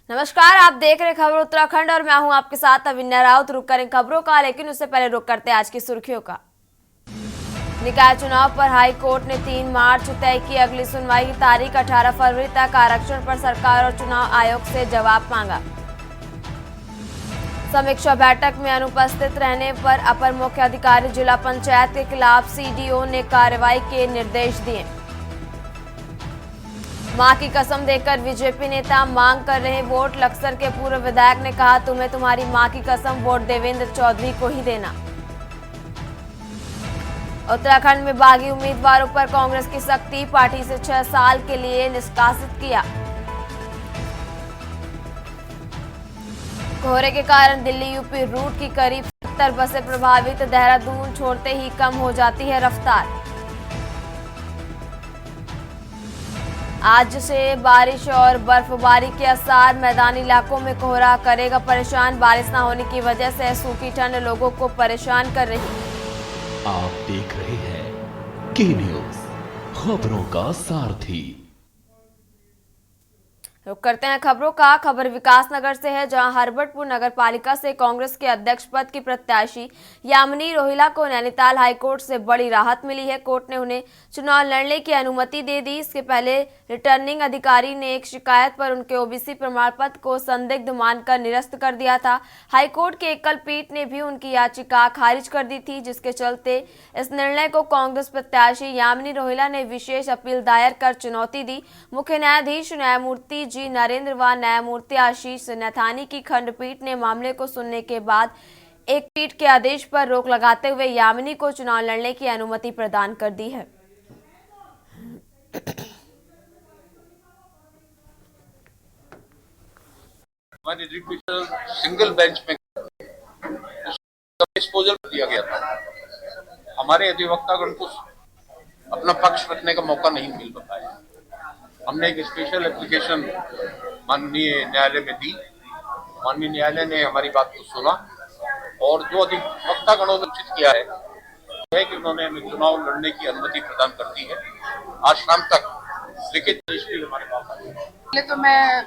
नमस्कार, आप देख रहे खबर उत्तराखंड और मैं हूं आपके साथ अविन्या राउत। रुक करें खबरों का, लेकिन उससे पहले रुक करते हैं आज की सुर्खियों का। निकाय चुनाव पर हाई कोर्ट ने 3 मार्च तय की अगली सुनवाई की तारीख। 18 फरवरी तक आरक्षण पर सरकार और चुनाव आयोग से जवाब मांगा। समीक्षा बैठक में अनुपस्थित रहने पर अपर मुख्य अधिकारी जिला पंचायत के खिलाफ सीडीओ ने कार्रवाई के निर्देश दिए। मां की कसम देकर बीजेपी नेता मांग कर रहे वोट। लक्सर के पूर्व विधायक ने कहा, तुम्हें तुम्हारी मां की कसम वोट देवेंद्र चौधरी को ही देना। उत्तराखंड में बागी उम्मीदवारों पर कांग्रेस की सख्ती, पार्टी से 6 साल के लिए निष्कासित किया। कोहरे के कारण दिल्ली यूपी रूट की करीब 70 बसें प्रभावित। देहरादून छोड़ते ही कम हो जाती है रफ्तार। आज से बारिश और बर्फबारी के आसार। मैदानी इलाकों में कोहरा करेगा परेशान। बारिश न होने की वजह से सूखी ठंड लोगों को परेशान कर रही है। आप देख रहे हैं के न्यूज, खबरों का सारथी। रुक करते हैं खबरों का। खबर विकास नगर से है, जहां हरबटपुर नगर पालिका से कांग्रेस के अध्यक्ष पद की प्रत्याशी यामिनी रोहिला को नैनीताल हाईकोर्ट से बड़ी राहत मिली है। कोर्ट ने उन्हें चुनाव लड़ने की अनुमति दे दी। इसके पहले रिटर्निंग अधिकारी ने एक शिकायत पर उनके ओबीसी प्रमाण पत्र को संदिग्ध मानकर निरस्त कर दिया था। हाईकोर्ट की एकल पीठ ने भी उनकी याचिका खारिज कर दी थी, जिसके चलते इस निर्णय को कांग्रेस प्रत्याशी यामिनी रोहिला ने विशेष अपील दायर कर चुनौती दी। मुख्य न्यायाधीश न्यायमूर्ति जी नरेंद्र व न्यायमूर्ति आशीष नैथानी की खंडपीठ ने मामले को सुनने के बाद एक पीठ के आदेश पर रोक लगाते हुए यामिनी को चुनाव लड़ने की अनुमति प्रदान कर दी है। हमारी रिपीटर सिंगल बेंच में एक्सपोजर दिया गया था। हमारे अधिवक्तागण को अपना पक्ष रखने का मौका नहीं मिल पाया। हमने एक स्पेशल एप्लीकेशन माननीय न्यायालय में दी। माननीय न्यायालय ने हमारी बात को सुना और जो अधिवक्तागणों ने उचित किया है कि उन्होंने हमें चुनाव लड़ने की अनुमति प्रदान कर दी है। आज शाम तक लिखित रजिस्ट्री हमारे पास आई है। पहले तो मैं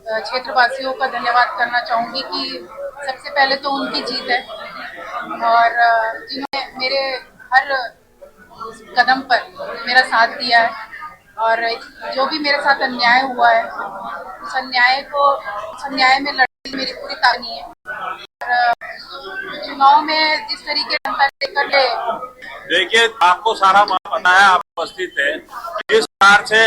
क्षेत्रवासियों का धन्यवाद करना चाहूंगी कि सबसे पहले तो उनकी जीत है और जिन्होंने मेरे हर कदम पर मेरा साथ दिया है और जो भी मेरे साथ अन्याय हुआ है उस अन्याय में लड़ने की मेरी पूरी ताकनी है। और चुनाव में जिस तरीके से देखिए, आपको सारा पता है, आप उपस्थित है। जिस प्रकार से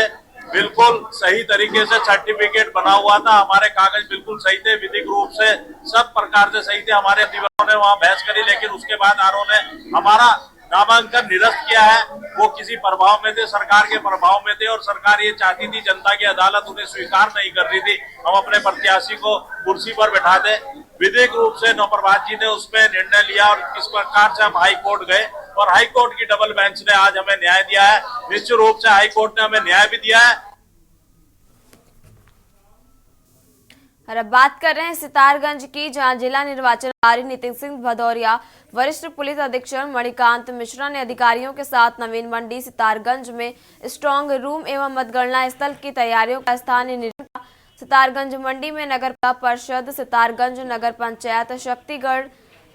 बिल्कुल सही तरीके से सर्टिफिकेट बना हुआ था, हमारे कागज बिल्कुल सही थे, विधिक रूप से सब प्रकार से सही थे। हमारे अधिवक्ताओं ने वहां बहस करी, लेकिन उसके बाद आरओ ने हमारा नामांकन निरस्त किया है। वो किसी प्रभाव में थे, सरकार के प्रभाव में थे और सरकार ये चाहती थी, जनता की अदालत उन्हें स्वीकार नहीं कर रही थी, हम अपने प्रत्याशी को कुर्सी पर बैठा दे। विधिक रूप से नौप्रभात जी ने उसमें निर्णय लिया और किस प्रकार से हम हाई कोर्ट गए और हाई कोर्ट की डबल बेंच ने आज हमें न्याय दिया है। निश्चित रूप से हाई कोर्ट ने हमें न्याय भी दिया है। और अब बात कर रहे हैं सितारगंज की, जहां जिला निर्वाचन अधिकारी नितिन सिंह भदौरिया, वरिष्ठ पुलिस अधीक्षक मणिकांत मिश्रा ने अधिकारियों के साथ नवीन मंडी सितारगंज में स्ट्रांग रूम एवं मतगणना स्थल की तैयारियों का स्थानीय निरीक्षण किया। सितारगंज मंडी में नगर परिषद, सितारगंज नगर पंचायत, शक्तिगढ़,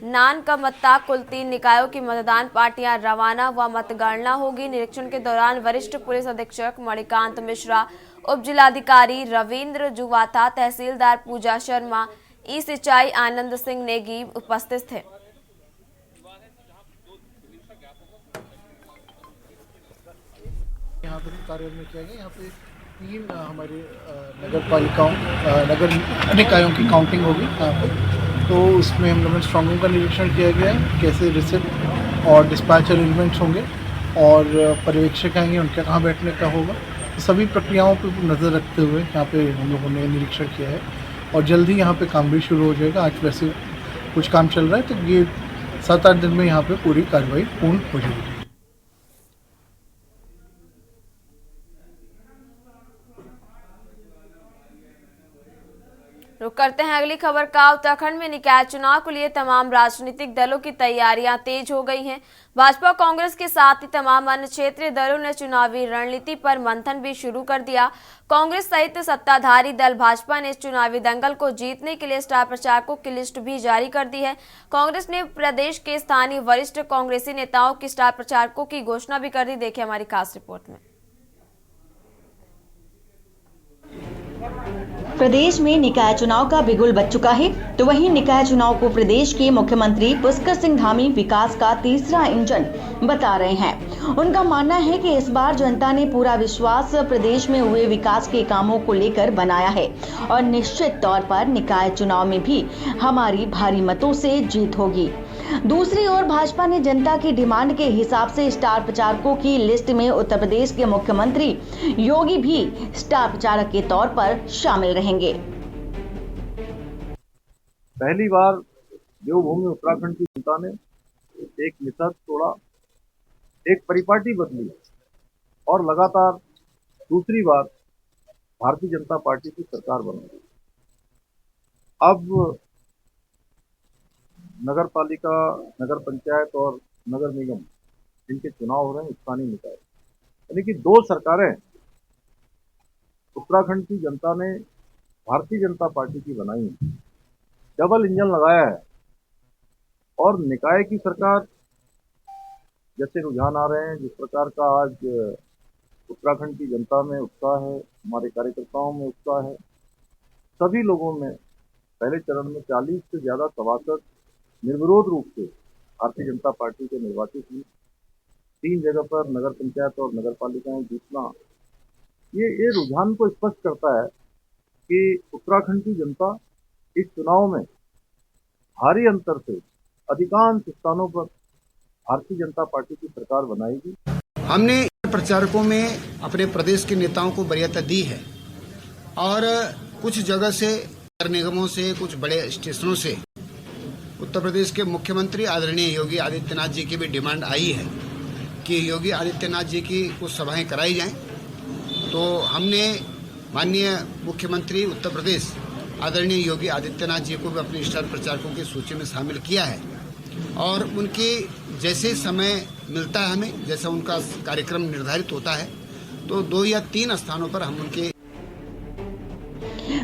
नानकमत्ता कुल 3 निकायों की मतदान पार्टियां रवाना व मतगणना होगी। निरीक्षण के दौरान वरिष्ठ पुलिस अधीक्षक मणिकांत मिश्रा, उप जिलाधिकारी रविंद्र जुवाता, तहसीलदार पूजा शर्मा, ई सिंचाई आनंद सिंह नेगी उपस्थित थे। यहाँ पर कार्यालय में किया गया। यहाँ पे 3 हमारे नगर निकायों की काउंटिंग होगी यहाँ पर। तो उसमें हम लोगों ने स्ट्रांग रूम का निरीक्षण किया गया है, कैसे रिसिप्ट और डिस्पैच अरेंजमेंट्स होंगे और पर्यवेक्षक आएंगे, उनका कहाँ बैठने का होगा। तो सभी प्रक्रियाओं पर नज़र रखते हुए यहाँ पे हम लोगों ने निरीक्षण किया है और जल्द ही यहाँ पे काम भी शुरू हो जाएगा। आज वैसे कुछ काम चल रहा है, तो ये 7-8 दिन में यहाँ पे पूरी कार्रवाई पूर्ण हो जाएगी। रुक करते हैं अगली खबर का। उत्तराखंड में निकाय चुनाव को लिए तमाम राजनीतिक दलों की तैयारियां तेज हो गई हैं। भाजपा कांग्रेस के साथ ही तमाम अन्य क्षेत्रीय दलों ने चुनावी रणनीति पर मंथन भी शुरू कर दिया। कांग्रेस सहित सत्ताधारी दल भाजपा ने इस चुनावी दंगल को जीतने के लिए स्टार प्रचारकों की लिस्ट भी जारी कर दी है। कांग्रेस ने प्रदेश के स्थानीय वरिष्ठ कांग्रेसी नेताओं की स्टार प्रचारकों की घोषणा भी कर दी। देखिए हमारी खास रिपोर्ट में। प्रदेश में निकाय चुनाव का बिगुल बज चुका है, तो वहीं निकाय चुनाव को प्रदेश के मुख्यमंत्री पुष्कर सिंह धामी विकास का तीसरा इंजन बता रहे हैं। उनका मानना है कि इस बार जनता ने पूरा विश्वास प्रदेश में हुए विकास के कामों को लेकर बनाया है और निश्चित तौर पर निकाय चुनाव में भी हमारी भारी मतों से जीत होगी। दूसरी ओर भाजपा ने जनता की डिमांड के हिसाब से स्टार प्रचारकों की लिस्ट में उत्तर प्रदेश के मुख्यमंत्री योगी भी स्टार प्रचारक के तौर पर शामिल रहेंगे। पहली बार देवभूमि उत्तराखंड की जनता ने एक मिथक तोड़ा, एक परिपाटी बदली और लगातार दूसरी बार भारतीय जनता पार्टी की सरकार बनी। अब नगर पालिका, नगर पंचायत और नगर निगम इनके चुनाव हो रहे हैं, स्थानीय निकाय, यानी कि दो सरकारें उत्तराखंड की जनता ने भारतीय जनता पार्टी की बनाई है। डबल इंजन लगाया है और निकाय की सरकार जैसे रुझान आ रहे हैं, जिस प्रकार का आज उत्तराखंड की जनता में उत्साह है, हमारे कार्यकर्ताओं में उत्साह है, सभी लोगों में पहले चरण में 40 से ज्यादा सभासद निर्विरोध रूप से भारतीय जनता पार्टी के निर्वाचित हुए। 3 जगह पर नगर पंचायत और नगर पालिकाएं जीतना, ये रुझान को स्पष्ट करता है कि उत्तराखंड की जनता इस चुनाव में भारी अंतर से अधिकांश स्थानों पर भारतीय जनता पार्टी की सरकार बनाएगी। हमने प्रचारकों में अपने प्रदेश के नेताओं को वरीयता दी है और कुछ जगह से, नगर निगमों से, कुछ बड़े स्टेशनों से उत्तर प्रदेश के मुख्यमंत्री आदरणीय योगी आदित्यनाथ जी की भी डिमांड आई है कि योगी आदित्यनाथ जी की कुछ सभाएं कराई जाएं। तो हमने माननीय मुख्यमंत्री उत्तर प्रदेश आदरणीय योगी आदित्यनाथ जी को भी अपने स्टार प्रचारकों की सूची में शामिल किया है और उनके जैसे समय मिलता है हमें, जैसा उनका कार्यक्रम निर्धारित होता है, तो 2 या 3 स्थानों पर हम उनके।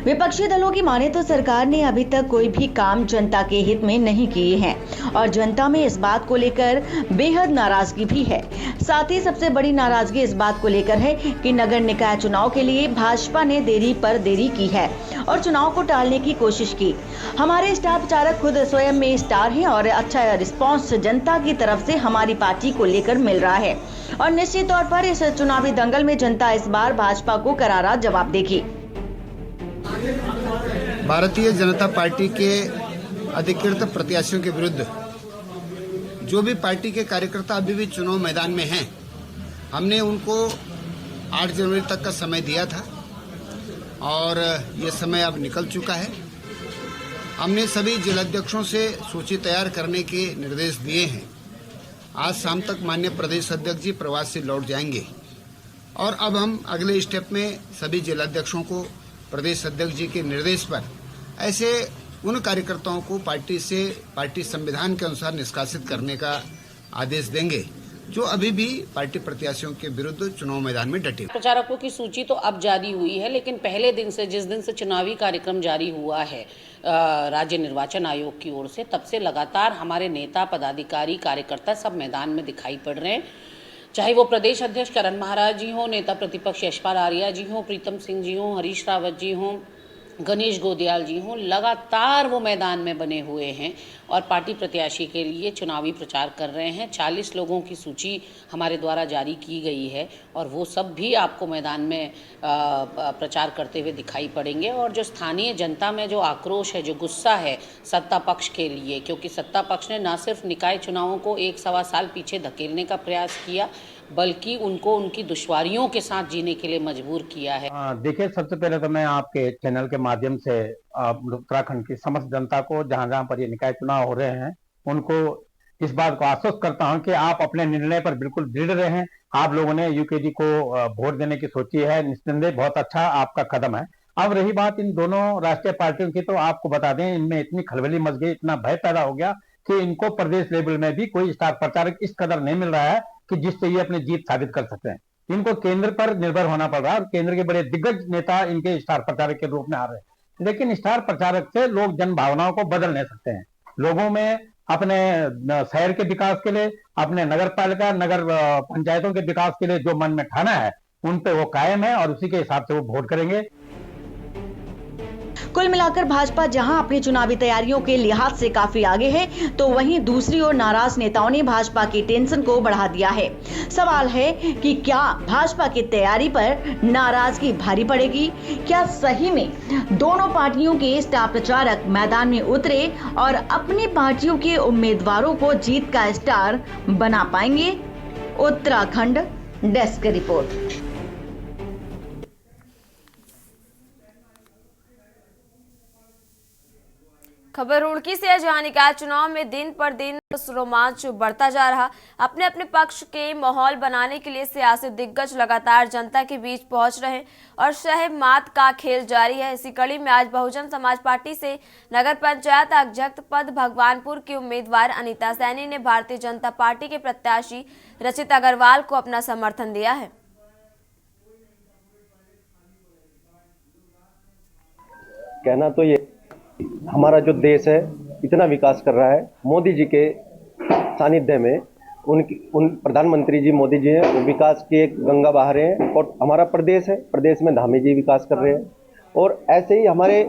विपक्षी दलों की माने तो सरकार ने अभी तक कोई भी काम जनता के हित में नहीं किए हैं और जनता में इस बात को लेकर बेहद नाराजगी भी है। साथ ही सबसे बड़ी नाराजगी इस बात को लेकर है कि नगर निकाय चुनाव के लिए भाजपा ने देरी पर देरी की है और चुनाव को टालने की कोशिश की। हमारे स्टार प्रचारक खुद स्वयं में स्टार हैं और अच्छा रिस्पॉन्स जनता की तरफ से हमारी पार्टी को लेकर मिल रहा है और निश्चित तौर पर इस चुनावी दंगल में जनता इस बार भाजपा को करारा जवाब देगी। भारतीय जनता पार्टी के अधिकृत प्रत्याशियों के विरुद्ध जो भी पार्टी के कार्यकर्ता अभी भी चुनाव मैदान में हैं, हमने उनको 8 जनवरी तक का समय दिया था और ये समय अब निकल चुका है। हमने सभी जिलाध्यक्षों से सूची तैयार करने के निर्देश दिए हैं। आज शाम तक माननीय प्रदेश अध्यक्ष जी प्रवास से लौट जाएंगे और अब हम अगले स्टेप में सभी जिलाध्यक्षों को प्रदेश अध्यक्ष जी के निर्देश पर ऐसे उन कार्यकर्ताओं को पार्टी संविधान के अनुसार निष्कासित करने का आदेश देंगे जो अभी भी पार्टी प्रत्याशियों के विरुद्ध चुनाव मैदान में डटे। प्रचारकों की सूची तो अब जारी हुई है, लेकिन पहले दिन से, जिस दिन से चुनावी कार्यक्रम जारी हुआ है राज्य निर्वाचन आयोग की ओर से, तब से लगातार हमारे नेता, पदाधिकारी, कार्यकर्ता सब मैदान में दिखाई पड़ रहे हैं। चाहे वो प्रदेश अध्यक्ष करण महाराज जी हों, नेता प्रतिपक्ष यशपाल आर्या जी हों, प्रीतम सिंह जी हों, हरीश रावत जी हों, गणेश गोदियाल जी हों, लगातार वो मैदान में बने हुए हैं और पार्टी प्रत्याशी के लिए चुनावी प्रचार कर रहे हैं। 40 लोगों की सूची हमारे द्वारा जारी की गई है और वो सब भी आपको मैदान में प्रचार करते हुए दिखाई पड़ेंगे। और जो स्थानीय जनता में जो आक्रोश है, जो गुस्सा है सत्ता पक्ष के लिए, क्योंकि सत्ता पक्ष ने न सिर्फ निकाय चुनावों को 1-1.25 साल पीछे धकेलने का प्रयास किया, बल्कि उनको उनकी दुश्वारियों के साथ जीने के लिए मजबूर किया है। देखिए, सबसे पहले तो मैं आपके चैनल के माध्यम से उत्तराखंड की समस्त जनता को, जहां जहां पर ये निकाय चुनाव हो रहे हैं, उनको इस बात को आश्वस्त करता हूं कि आप अपने निर्णय पर बिल्कुल दृढ़ रहें। आप लोगों ने यूकेजी को वोट देने की सोची है, निस्संदेह बहुत अच्छा आपका कदम है। अब रही बात इन दोनों राष्ट्रीय पार्टियों की, तो आपको बता दें इनमें इतनी खलबली मच गई, इतना भय पैदा हो गया कि इनको प्रदेश लेवल में भी कोई स्टार प्रचारक इस कदर नहीं मिल रहा है कि जिससे ये अपनी जीत साबित कर सकते हैं। इनको केंद्र पर निर्भर होना पड़ रहा है और केंद्र के बड़े दिग्गज नेता इनके स्टार प्रचारक के रूप में आ रहे हैं। लेकिन स्टार प्रचारक से लोग जन भावनाओं को बदल नहीं सकते हैं। लोगों में अपने शहर के विकास के लिए, अपने नगर पालिका नगर पंचायतों के विकास के लिए जो मन में ठाना है उन पे वो कायम है और उसी के हिसाब से वो वोट करेंगे। कुल मिलाकर भाजपा जहां अपनी चुनावी तैयारियों के लिहाज से काफी आगे है, तो वहीं दूसरी ओर नाराज नेताओं ने भाजपा की टेंशन को बढ़ा दिया है। सवाल है कि क्या भाजपा की तैयारी पर नाराजगी भारी पड़ेगी? क्या सही में दोनों पार्टियों के स्टार प्रचारक मैदान में उतरे और अपनी पार्टियों के उम्मीदवारों को जीत का स्टार बना पाएंगे? Uttarakhand desk report. खबर रुड़की से है, जहां निकाय चुनाव में दिन पर दिन रोमांच बढ़ता जा रहा। अपने अपने पक्ष के माहौल बनाने के लिए सियासी दिग्गज लगातार जनता के बीच पहुंच रहे हैं और शह मात का खेल जारी है। इसी कड़ी में आज बहुजन समाज पार्टी से नगर पंचायत अध्यक्ष पद भगवानपुर की उम्मीदवार अनीता सैनी ने भारतीय जनता पार्टी के प्रत्याशी रचित अग्रवाल को अपना समर्थन दिया है। कहना तो ये, हमारा जो देश है इतना विकास कर रहा है, मोदी जी के सानिध्य में उन प्रधानमंत्री जी मोदी जी हैं, वो विकास की एक गंगा बहा रहे हैं और हमारा प्रदेश है, प्रदेश में धामी जी विकास कर रहे हैं। और ऐसे ही हमारे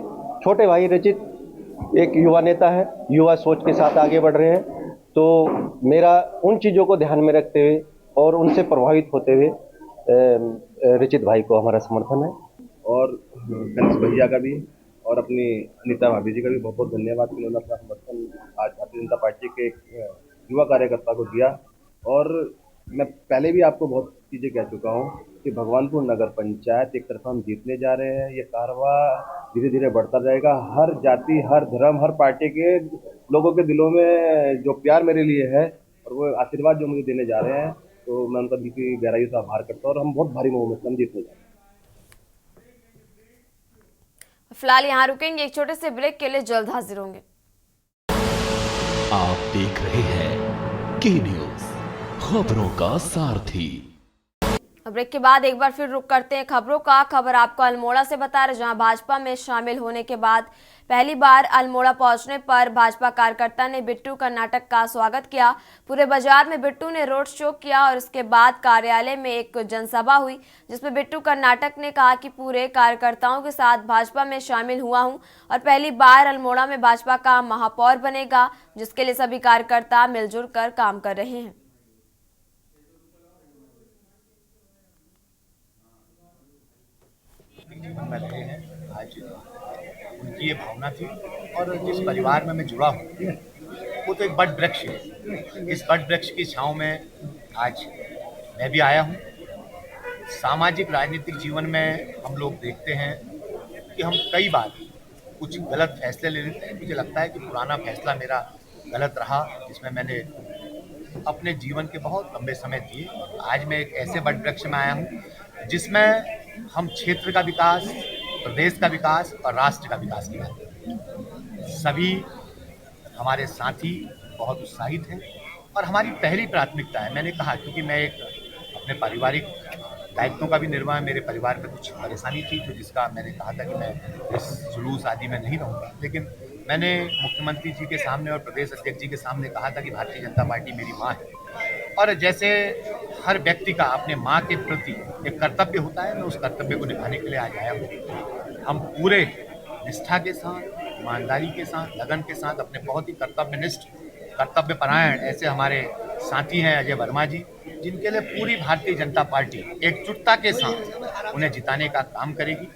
छोटे भाई रचित एक युवा नेता है, युवा सोच के साथ आगे बढ़ रहे हैं। तो मेरा उन चीज़ों को ध्यान में रखते हुए और उनसे प्रभावित होते हुए रचित भाई को हमारा समर्थन है। और गणेश भैया का भी और अपनी अनीता भाभी जी का भी बहुत बहुत धन्यवाद कि उन्होंने अपना समर्थन आज भारतीय जनता पार्टी के एक युवा कार्यकर्ता को दिया। और मैं पहले भी आपको बहुत चीज़ें कह चुका हूँ कि भगवानपुर नगर पंचायत एक तरफा हम जीतने जा रहे हैं। ये कारवा धीरे धीरे बढ़ता जाएगा। हर जाति, हर धर्म, हर पार्टी के लोगों के दिलों में जो प्यार मेरे लिए है और वो आशीर्वाद जो मुझे देने जा रहे हैं, तो मैं उनका दिल की गहराई से आभार करता हूँ और हम बहुत भारी बहुमत से हम जीतने जा रहे हैं। फिलहाल यहाँ रुकेंगे, एक छोटे से ब्रेक के लिए जल्द हाजिर होंगे। आप देख रहे हैं के न्यूज, खबरों का सारथी। ब्रेक के बाद एक बार फिर रुक करते हैं खबरों का। खबर आपको अल्मोड़ा से बता रहे, जहां भाजपा में शामिल होने के बाद पहली बार अल्मोड़ा पहुंचने पर भाजपा कार्यकर्ता ने बिट्टू कर्नाटक का स्वागत किया। पूरे बाजार में बिट्टू ने रोड शो किया और इसके बाद कार्यालय में एक जनसभा हुई, जिसमें बिट्टू कर्नाटक ने कहा कि पूरे कार्यकर्ताओं के साथ भाजपा में शामिल हुआ हूं और पहली बार अल्मोड़ा में भाजपा का महापौर बनेगा, जिसके लिए सभी कार्यकर्ता मिलजुल कर काम कर रहे हैं। जीवन में रहे हैं, आज उनकी ये भावना थी। और जिस परिवार में मैं जुड़ा हूँ वो तो एक बड़ वृक्ष है। इस बड़ वृक्ष की छाँव में आज मैं भी आया हूँ। सामाजिक राजनीतिक जीवन में हम लोग देखते हैं कि हम कई बार कुछ गलत फैसले ले लेते हैं। मुझे लगता है कि पुराना फैसला मेरा गलत रहा, जिसमें मैंने अपने जीवन के बहुत लंबे समय दिए। आज मैं एक ऐसे बड़ वृक्ष में आया हूँ जिसमें हम क्षेत्र का विकास, प्रदेश का विकास और राष्ट्र का विकास की बात करें। सभी हमारे साथी बहुत उत्साहित हैं और हमारी पहली प्राथमिकता है, मैंने कहा, क्योंकि मैं एक अपने पारिवारिक दायित्वों का भी निर्वाह, मेरे परिवार में कुछ परेशानी थी तो जिसका मैंने कहा था कि मैं इस जुलूस आदि में नहीं रहूँगा। लेकिन मैंने मुख्यमंत्री जी के सामने और प्रदेश अध्यक्ष जी के सामने कहा था कि भारतीय जनता पार्टी मेरी माँ है और जैसे हर व्यक्ति का अपने माँ के प्रति एक कर्तव्य होता है, मैं उस कर्तव्य को निभाने के लिए आज आया हूँ। हम पूरे निष्ठा के साथ, ईमानदारी के साथ, लगन के साथ, अपने बहुत ही कर्तव्यनिष्ठ, कर्तव्यपरायण ऐसे हमारे साथी हैं अजय वर्मा जी, जिनके लिए पूरी भारतीय जनता पार्टी एकजुटता के साथ उन्हें जिताने का काम करेगी।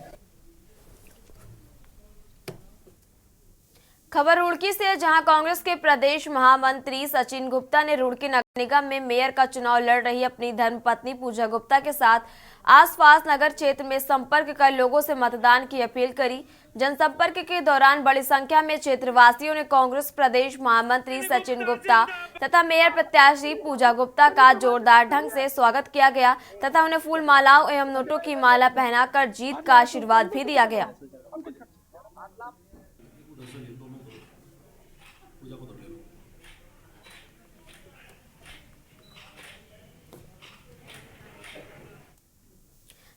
खबर रुड़की से, जहां कांग्रेस के प्रदेश महामंत्री सचिन गुप्ता ने रुड़की नगर निगम में मेयर का चुनाव लड़ रही अपनी धर्मपत्नी पूजा गुप्ता के साथ आसपास नगर क्षेत्र में संपर्क कर लोगों से मतदान की अपील करी। जनसंपर्क के दौरान बड़ी संख्या में क्षेत्रवासियों ने कांग्रेस प्रदेश महामंत्री सचिन गुप्ता तथा मेयर प्रत्याशी पूजा गुप्ता का जोरदार ढंग से स्वागत किया गया तथा उन्हें फूल मालाओं एवं नोटों की माला पहनाकर जीत का आशीर्वाद भी दिया गया।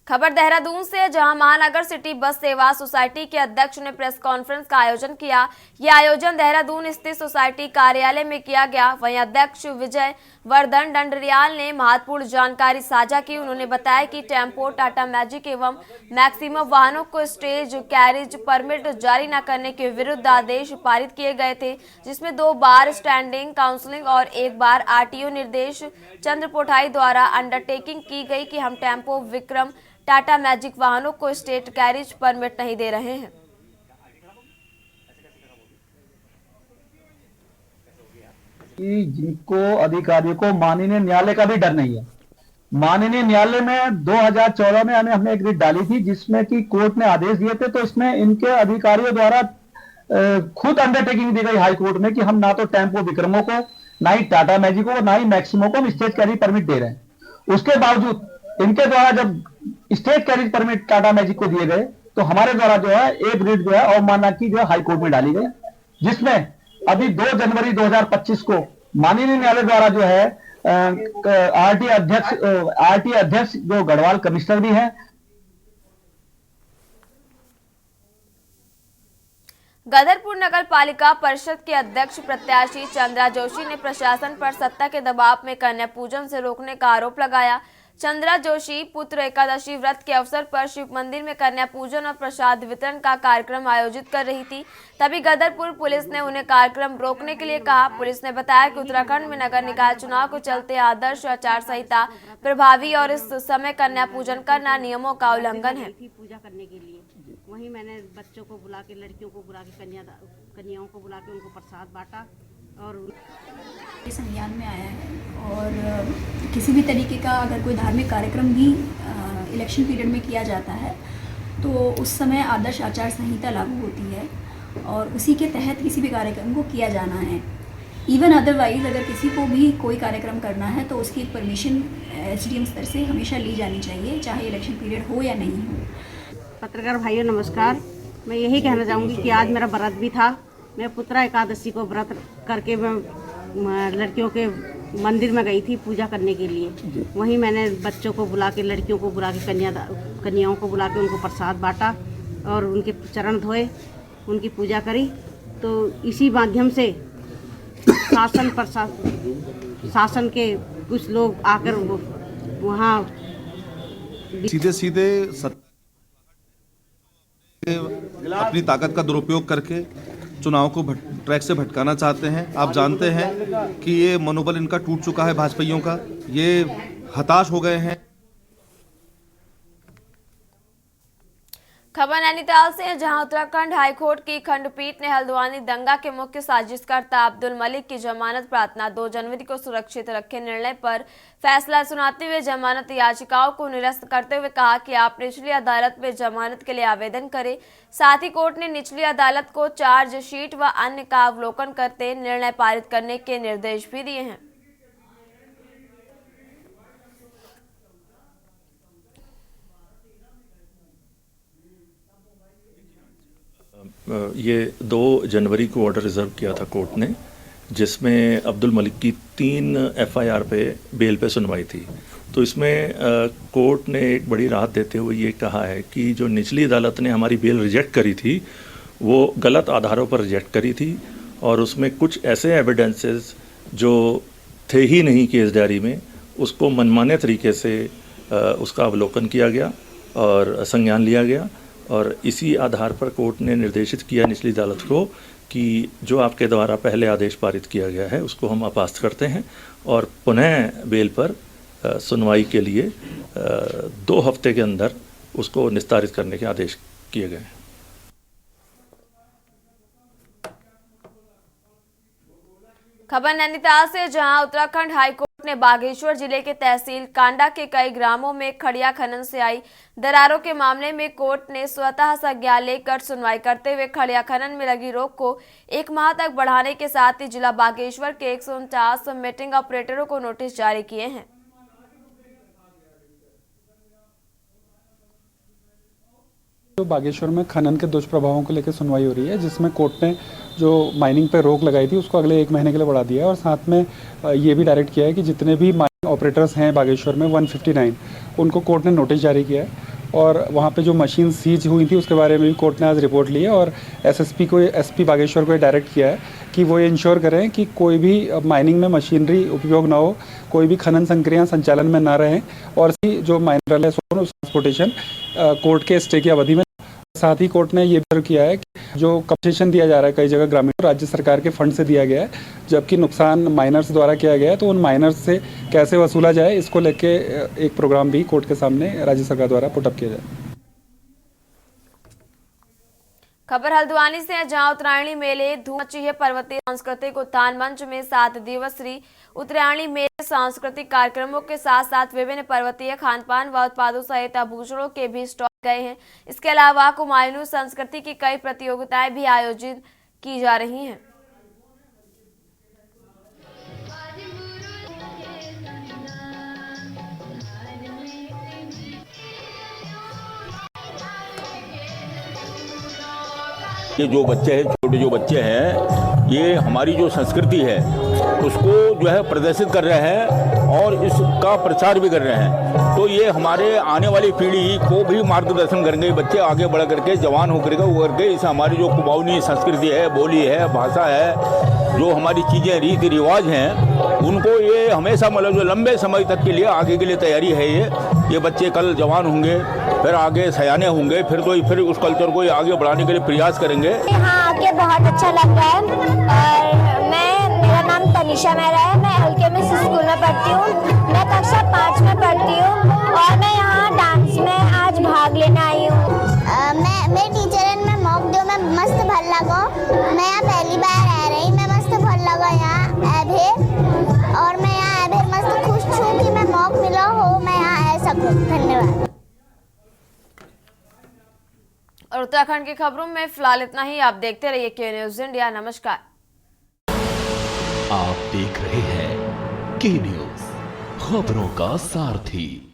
खबर देहरादून से, जहां महानगर सिटी बस सेवा सोसाइटी के अध्यक्ष ने प्रेस कॉन्फ्रेंस का आयोजन किया। यह आयोजन देहरादून स्थित सोसाइटी कार्यालय में किया गया। वहीं अध्यक्ष विजय वर्धन डंडरियाल ने महत्वपूर्ण जानकारी साझा की। उन्होंने बताया कि टेम्पो, टाटा मैजिक एवं मैक्सिमम वाहनों को स्टेज कैरिज परमिट जारी न करने के विरुद्ध आदेश पारित किए गए थे, जिसमें 2 बार स्टैंडिंग काउंसलिंग और 1 बार आरटीओ निर्देश चंद्र पोठाई द्वारा अंडरटेकिंग की गई कि हम टेम्पो, विक्रम, टाटा मैजिक वाहनों को स्टेट कैरिज परमिट नहीं दे रहे हैं। जिनको अधिकारियों को माननीय न्यायालय का भी डर नहीं है। माननीय न्यायालय में 2014 में हमने एक रिट डाली थी जिसमें कि कोर्ट ने आदेश दिए थे, तो इसमें इनके अधिकारियों द्वारा खुद अंडरटेकिंग दी गई हाई कोर्ट में कि हम ना तो टेम्पो विक्रमों को, ना ही टाटा मैजिको को, ना ही मैक्सिमो को हम स्टेज कैरिज परमिट दे रहे हैं। उसके बावजूद इनके द्वारा जब state carriage permit Tata magic को दिए गए तो हमारे द्वारा जो है एक रिट जो है अवमानना की जो है हाई कोर्ट में डाली गई, जिसमें अभी 2 जनवरी 2025 को माननीय न्यायालय द्वारा जो है आरटी अध्यक्ष जो गढ़वाल कमिश्नर भी हैं। गदरपुर नगर पालिका परिषद के अध्यक्ष प्रत्याशी चंद्रा जोशी ने प्रशासन पर सत्ता के दबाव में कन्या पूजन से रोकने का आरोप लगाया। चंद्रा जोशी पुत्र एकादशी व्रत के अवसर पर शिव मंदिर में कन्या पूजन और प्रसाद वितरण का कार्यक्रम आयोजित कर रही थी, तभी गदरपुर पुलिस ने उन्हें कार्यक्रम रोकने के लिए कहा। पुलिस ने बताया कि उत्तराखंड में नगर निकाय चुनाव को चलते आदर्श आचार संहिता प्रभावी और इस समय कन्या पूजन करना नियमों का उल्लंघन है। पूजा करने के लिए वहीं मैंने बच्चों को बुला के, लड़कियों को बुला के, कन्याओं को बुला के उनको प्रसाद बांटा और संज्ञान में आया है। और किसी भी तरीके का अगर कोई धार्मिक कार्यक्रम भी इलेक्शन पीरियड में किया जाता है तो उस समय आदर्श आचार संहिता लागू होती है और उसी के तहत किसी भी कार्यक्रम को किया जाना है। इवन अदरवाइज अगर किसी को भी कोई कार्यक्रम करना है तो उसकी परमिशन एसडीएम स्तर से हमेशा ली जानी चाहिए, चाहे इलेक्शन पीरियड हो या नहीं हो। पत्रकार भाइयों नमस्कार। मैं यही कहना चाहूँगी कि आज मेरा व्रत भी था। मैं पुत्रा एकादशी को व्रत करके मैं लड़कियों के मंदिर में गई थी पूजा करने के लिए। वहीं मैंने बच्चों को बुला के, लड़कियों को बुला के, कन्याओं को बुला के उनको प्रसाद बांटा और उनके चरण धोए, उनकी पूजा करी। तो इसी माध्यम से शासन के कुछ लोग आकर वहाँ सीधे अपनी ताकत का दुरुपयोग करके चुनाव को ट्रैक से भटकाना चाहते हैं। आप जानते हैं कि ये मनोबल इनका टूट चुका है, भाजपाइयों का, ये हताश हो गए हैं। खबर नैनीताल से है, जहां उत्तराखंड हाईकोर्ट की खंडपीठ ने हल्द्वानी दंगा के मुख्य साजिशकर्ता अब्दुल मलिक की जमानत प्रार्थना 2 जनवरी को सुरक्षित रखे निर्णय पर फैसला सुनाते हुए जमानत याचिकाओं को निरस्त करते हुए कहा कि आप निचली अदालत में जमानत के लिए आवेदन करें। साथ ही कोर्ट ने निचली अदालत को चार्जशीट व अन्य का अवलोकन करते निर्णय पारित करने के निर्देश भी दिए हैं। ये 2 जनवरी को ऑर्डर रिजर्व किया था कोर्ट ने, जिसमें अब्दुल मलिक की 3 एफआईआर पे बेल पे सुनवाई थी। तो इसमें कोर्ट ने एक बड़ी राहत देते हुए ये कहा है कि जो निचली अदालत ने हमारी बेल रिजेक्ट करी थी वो गलत आधारों पर रिजेक्ट करी थी और उसमें कुछ ऐसे एविडेंसेस जो थे ही नहीं केस डायरी में, उसको मनमाने तरीके से उसका अवलोकन किया गया और संज्ञान लिया गया। और इसी आधार पर कोर्ट ने निर्देशित किया निचली अदालत को कि जो आपके द्वारा पहले आदेश पारित किया गया है उसको हम अपास्त करते हैं और पुनः बेल पर सुनवाई के लिए 2 हफ्ते के अंदर उसको निस्तारित करने के आदेश किए गए हैं। खबर नैनीताल से, जहां उत्तराखंड हाईकोर्ट ने बागेश्वर जिले के तहसील कांडा के कई ग्रामों में खड़िया खनन से आई दरारों के मामले में कोर्ट ने स्वतः संज्ञान लेकर सुनवाई करते हुए खड़िया खनन में लगी रोक को 1 माह तक बढ़ाने के साथ ही जिला बागेश्वर के 149 मीटिंग ऑपरेटरों को नोटिस जारी किए हैं। तो बागेश्वर में खनन के दुष्प्रभावों को लेकर सुनवाई हो रही है, जिसमें कोर्ट ने जो माइनिंग पर रोक लगाई थी उसको अगले 1 महीने के लिए बढ़ा दिया है और साथ में ये भी डायरेक्ट किया है कि जितने भी माइनिंग ऑपरेटर्स हैं बागेश्वर में 159 उनको कोर्ट ने नोटिस जारी किया है और वहाँ पे जो मशीन सीज हुई थी उसके बारे में भी कोर्ट ने आज रिपोर्ट ली है और एसपी बागेश्वर को डायरेक्ट किया है कि वो ये इंश्योर करें कि कोई भी माइनिंग में मशीनरी उपयोग ना हो, कोई भी खनन संक्रियाएं संचालन में ना रहें और जो माइनरल है ट्रांसपोर्टेशन कोर्ट के स्टे की अवधि में। साथ ही कोर्ट ने ये भी किया है कि जो कंपनसेशन दिया जा रहा है कई जगह ग्रामीण राज्य सरकार के फंड से दिया गया है, जबकि नुकसान माइनर्स द्वारा किया गया है, तो उन माइनर्स से कैसे वसूला जाए इसको लेके एक प्रोग्राम भी कोर्ट के सामने राज्य सरकार द्वारा पुटअप किया जाए। खबर हल्द्वानी से है, जहां उत्तरायणी मेले धूम मची है। पर्वतीय सांस्कृतिक उत्थान मंच में 7 दिवसीय उत्तरायणी मेले सांस्कृतिक कार्यक्रमों के साथ साथ विभिन्न पर्वतीय खानपान व उत्पादों सहित आभूषणों के भी स्टॉल गए हैं। इसके अलावा कुमायूं संस्कृति की कई प्रतियोगिताएं भी आयोजित की जा रही हैं। ये जो बच्चे हैं, छोटे जो बच्चे हैं, ये हमारी जो संस्कृति है उसको जो है प्रदर्शित कर रहे हैं और इसका प्रचार भी कर रहे हैं। तो ये हमारे आने वाली पीढ़ी को भी मार्गदर्शन करेंगे। बच्चे आगे बढ़ करके जवान होकर के वो करके इस हमारी जो कुमाऊनी संस्कृति है, बोली है, भाषा है, जो हमारी चीज़ें रीति रिवाज हैं, उनको ये हमेशा मतलब जो लंबे समय तक के लिए आगे के लिए तैयारी है। ये बच्चे कल जवान होंगे, फिर आगे सयाने होंगे, फिर उस कल्चर को आगे बढ़ाने के लिए प्रयास करेंगे। यहाँ आके बहुत अच्छा लग रहा है और मेरा नाम तनिषा मेहरा है। मैं LKM स्कूल में पढ़ती हूँ। मैं कक्षा 5 में पढ़ती हूँ और मैं यहाँ डांस में आज भाग लेने आई हूँ। मेरे टीचर ने मौक दियो, मैं मस्त भल लगो। मैं यहाँ पहली बार आ रही, मैं मस्त भल लगो यहाँ एभे और मैं यहाँ एभे मस्त खुश हूँ कि मैं मौक मिला हो, मैं यहाँ आ सकूँ। धन्यवाद। और उत्तराखंड की खबरों में फिलहाल इतना ही। आप देखते रहिए के न्यूज़ इंडिया। नमस्कार। आप देख रहे हैं के न्यूज़, खबरों का सारथी।